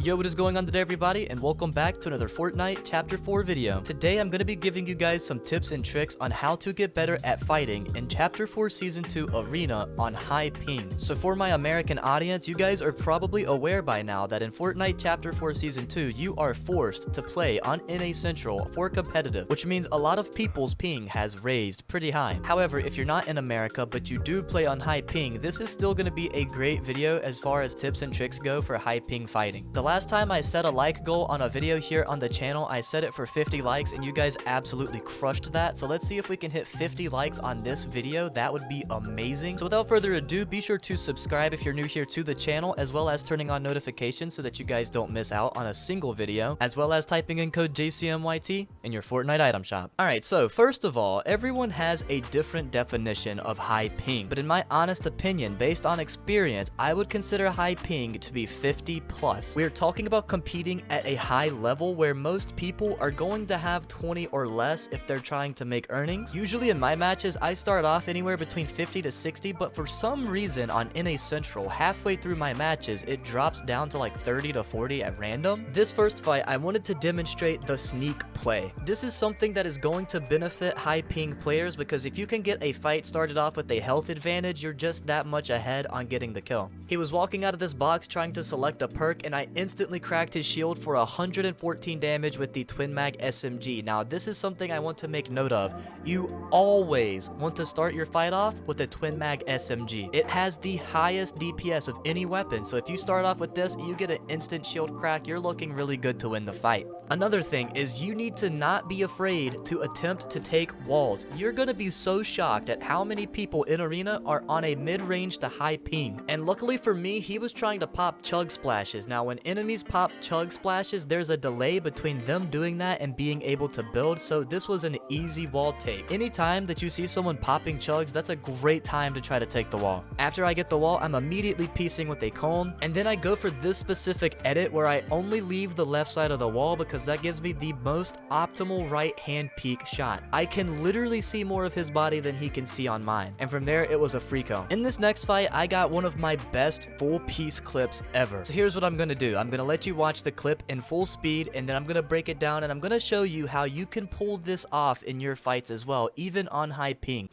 Yo, what is going on today, everybody, and welcome back to another Fortnite Chapter 4 video. Today, I'm going to be giving you guys some tips and tricks on how to get better at fighting in Chapter 4 Season 2 Arena on high ping. So for my American audience, you guys are probably aware by now that in Fortnite Chapter 4 Season 2, you are forced to play on NA Central for competitive, which means a lot of people's ping has raised pretty high. However, if you're not in America, but you do play on high ping, this is still going to be a great video as far as tips and tricks go for high ping fighting. The last time I set a like goal on a video here on the channel, I set it for 50 likes and you guys absolutely crushed that. So let's see if we can hit 50 likes on this video. That would be amazing. So without further ado, be sure to subscribe if you're new here to the channel, as well as turning on notifications so that you guys don't miss out on a single video, as well as typing in code JCMYT in your Fortnite item shop. Alright, so first of all, everyone has a different definition of high ping, but in my honest opinion, based on experience, I would consider high ping to be 50 plus. We're talking about competing at a high level where most people are going to have 20 or less if they're trying to make earnings. Usually in my matches, I start off anywhere between 50 to 60, but for some reason on NA Central, halfway through my matches, it drops down to like 30 to 40 at random. This first fight, I wanted to demonstrate the sneak play. This is something that is going to benefit high ping players because if you can get a fight started off with a health advantage, you're just that much ahead on getting the kill. He was walking out of this box trying to select a perk, and I instantly cracked his shield for 114 damage with the twin mag SMG. Now this is something I want to make note of. You always want to start your fight off with a twin mag SMG. It has the highest DPS of any weapon, so if you start off with this, you get an instant shield crack, you're looking really good to win the fight. Another thing is you need to not be afraid to attempt to take walls. You're gonna be so shocked at how many people in Arena are on a mid-range to high ping. And luckily for me, he was trying to pop chug splashes. Now when enemies pop chug splashes, there's a delay between them doing that and being able to build, so this was an easy wall take. Anytime that you see someone popping chugs, that's a great time to try to take the wall. After I get the wall, I'm immediately piecing with a cone, and then I go for this specific edit where I only leave the left side of the wall because that gives me the most optimal right hand peek shot. I can literally see more of his body than he can see on mine, and from there it was a free cone. In this next fight, I got one of my best full piece clips ever. So here's what I'm gonna do. I'm gonna let you watch the clip in full speed, and then I'm gonna break it down and I'm gonna show you how you can pull this off in your fights as well, even on high ping.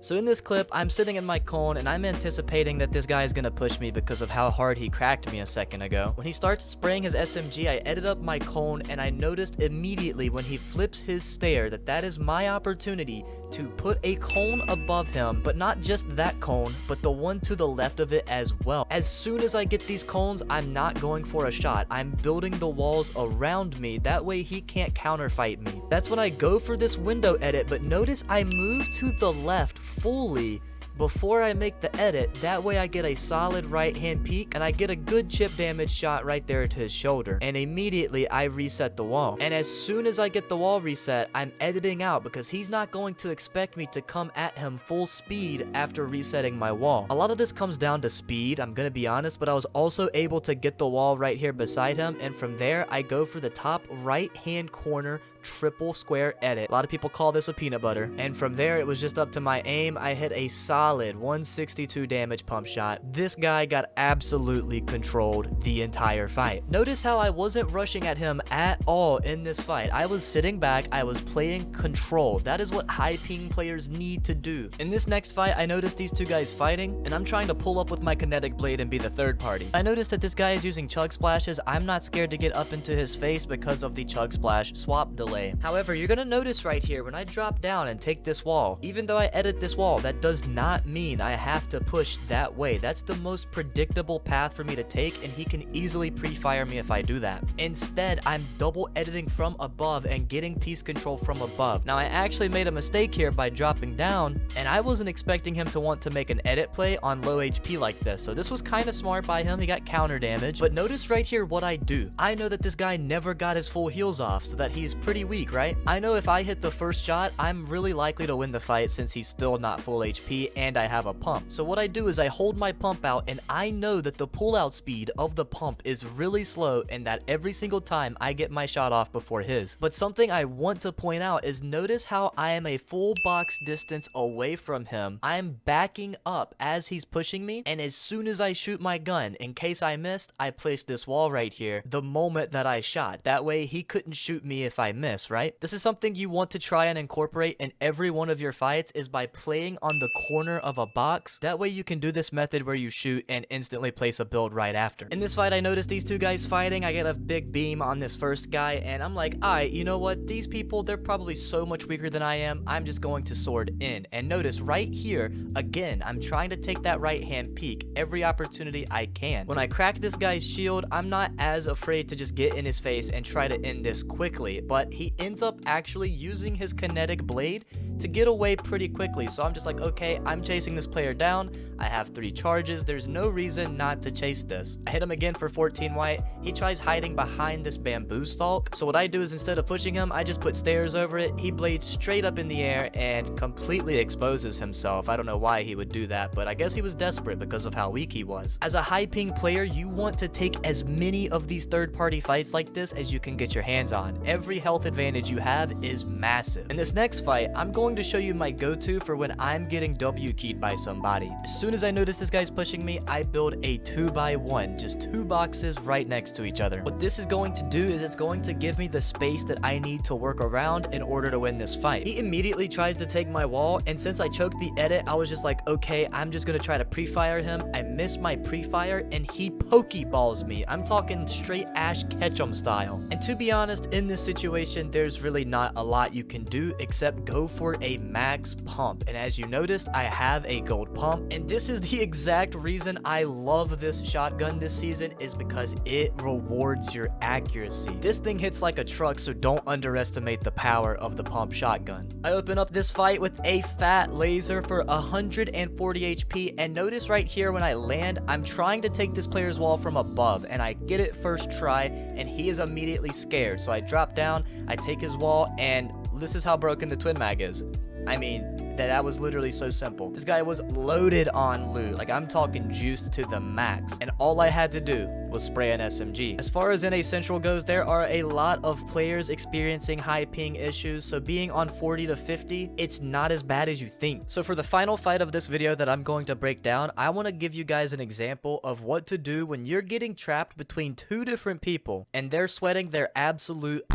So in this clip, I'm sitting in my cone and I'm anticipating that this guy is gonna push me because of how hard he cracked me a second ago. When he starts spraying his SMG, I edit up my cone and I noticed immediately when he flips his stare that that is my opportunity to put a cone above him, but not just that cone, but the one to the left of it as well. As soon as I get these cones, I'm not going for a shot. I'm building the walls around me. That way he can't counterfight me. That's when I go for this window edit, but notice I move to the left fully before I make the edit. That way I get a solid right hand peek and I get a good chip damage shot right there to his shoulder, and immediately I reset the wall. And as soon as I get the wall reset, I'm editing out because he's not going to expect me to come at him full speed after resetting my wall. A lot of this comes down to speed, I'm gonna be honest, but I was also able to get the wall right here beside him, and from there I go for the top right hand corner triple square edit. A lot of people call this a peanut butter, and from there it was just up to my aim. I hit a solid 162 damage pump shot. This guy got absolutely controlled the entire fight. Notice how I wasn't rushing at him at all in this fight. I was sitting back, I was playing control. That is what high ping players need to do. In this next fight, I noticed these two guys fighting, and I'm trying to pull up with my kinetic blade and be the third party. I noticed that this guy is using chug splashes. I'm not scared to get up into his face because of the chug splash swap delay. However, you're gonna notice right here when I drop down and take this wall, even though I edit this wall, that does not mean I have to push that way. That's the most predictable path for me to take, and he can easily pre-fire me if I do that. Instead, I'm double editing from above and getting piece control from above. Now I actually made a mistake here by dropping down, and I wasn't expecting him to want to make an edit play on low HP like this, so this was kind of smart by him. He got counter damage, but notice right here what I do. I know that this guy never got his full heals off, so that he's pretty weak, right? I know if I hit the first shot, I'm really likely to win the fight since he's still not full HP, and I have a pump. So what I do is I hold my pump out, and I know that the pullout speed of the pump is really slow and that every single time I get my shot off before his. But something I want to point out is notice how I am a full box distance away from him. I'm backing up as he's pushing me, and as soon as I shoot my gun, in case I missed, I placed this wall right here the moment that I shot. That way he couldn't shoot me if I miss, right? This is something you want to try and incorporate in every one of your fights, is by playing on the corner of a box. That way you can do this method where you shoot and instantly place a build right after. In this fight, I noticed these two guys fighting. I get a big beam on this first guy, and I'm like, alright, you know what? These people, they're probably so much weaker than I am. I'm just going to sword in. And notice right here, again, I'm trying to take that right hand peek every opportunity I can. When I crack this guy's shield, I'm not as afraid to just get in his face and try to end this quickly, but he ends up actually using his kinetic blade to get away pretty quickly. So I'm just like, okay, I'm chasing this player down. I have 3 charges. There's no reason not to chase this. I hit him again for 14 white. He tries hiding behind this bamboo stalk. So what I do is, instead of pushing him, I just put stairs over it. He blades straight up in the air and completely exposes himself. I don't know why he would do that, but I guess he was desperate because of how weak he was. As a high ping player, you want to take as many of these third-party fights like this as you can get your hands on. Every health advantage you have is massive. In this next fight, I'm going to show you my go-to for when I'm getting W keyed by somebody. As soon as I notice this guy's pushing me, I build a 2x1, just 2 boxes right next to each other. What this is going to do is it's going to give me the space that I need to work around in order to win this fight. He immediately tries to take my wall, and since I choked the edit, I was just like, okay, I'm just gonna try to pre-fire him. I miss my pre-fire, and he pokeballs me. I'm talking straight Ash Ketchum style. And to be honest, in this situation, there's really not a lot you can do except go for a max pump. And as you noticed, I have a gold pump, and this is the exact reason I love this shotgun this season, is because it rewards your accuracy. This thing hits like a truck, so don't underestimate the power of the pump shotgun. I open up this fight with a fat laser for 140 HP, and notice right here when I land, I'm trying to take this player's wall from above, and I get it first try, and he is immediately scared. So I drop down, I take his wall, and this is how broken the twin mag is. I mean, that was literally so simple. This guy was loaded on loot. Like, I'm talking juiced to the max. And all I had to do was spray an SMG. As far as NA Central goes, there are a lot of players experiencing high ping issues. So being on 40 to 50, it's not as bad as you think. So for the final fight of this video that I'm going to break down, I want to give you guys an example of what to do when you're getting trapped between 2 different people and they're sweating their absolute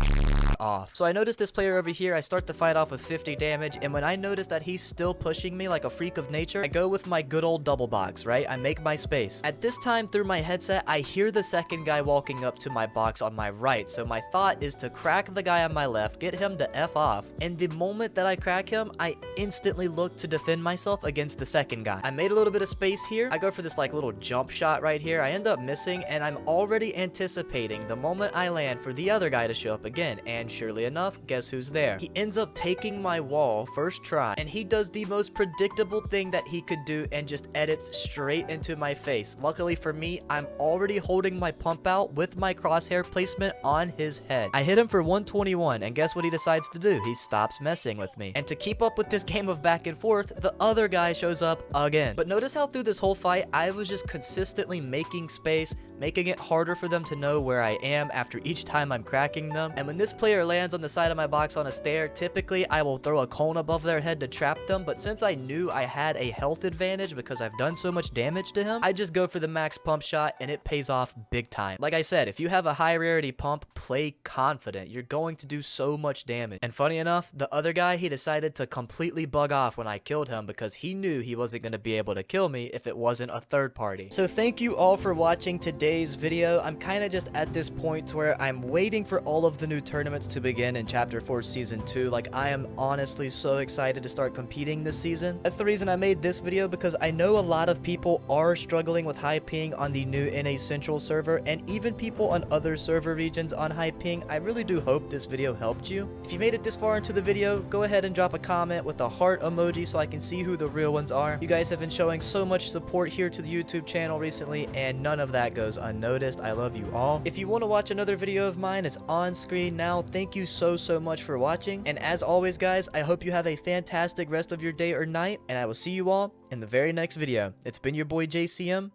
off. So I noticed this player over here. I start the fight off with 50 damage, and when I notice that he's still pushing me like a freak of nature, I go with my good old double box, right? I make my space. At this time, through my headset, I hear the second guy walking up to my box on my right, so my thought is to crack the guy on my left, get him to F off, and the moment that I crack him, I instantly look to defend myself against the second guy. I made a little bit of space here. I go for this like little jump shot right here. I end up missing, and I'm already anticipating the moment I land for the other guy to show up again, and surely enough, guess who's there? He ends up taking my wall first try, and he does the most predictable thing that he could do and just edits straight into my face. Luckily for me, I'm already holding my pump out with my crosshair placement on his head. I hit him for 121, and guess what he decides to do? He stops messing with me. And to keep up with this game of back and forth, the other guy shows up again. But notice how through this whole fight, I was just consistently making space, making it harder for them to know where I am after each time I'm cracking them. And when this player lands on the side of my box on a stair, typically I will throw a cone above their head to trap them, but since I knew I had a health advantage because I've done so much damage to him, I just go for the max pump shot, and it pays off big time. Like I said, if you have a high rarity pump, play confident. You're going to do so much damage. And funny enough, the other guy, he decided to completely bug off when I killed him because he knew he wasn't going to be able to kill me if it wasn't a third party. So thank you all for watching today's video. I'm kind of just at this point where I'm waiting for all of the new tournaments to begin in Chapter 4 Season 2. Like, I am honestly so excited to start competing this season. That's the reason I made this video, because I know a lot of people are struggling with high ping on the new NA Central server, and even people on other server regions on high ping. I really do hope this video helped you. If you made it this far into the video, go ahead and drop a comment with a heart emoji so I can see who the real ones are. You guys have been showing so much support here to the YouTube channel recently, and none of that goes unnoticed. I love you all. If you want to watch another video of mine, it's on screen now. thank you so much for watching. And as always, guys, I hope you have a fantastic rest of your day or night, and I will see you all in the very next video. It's been your boy JCM.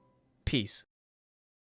Peace.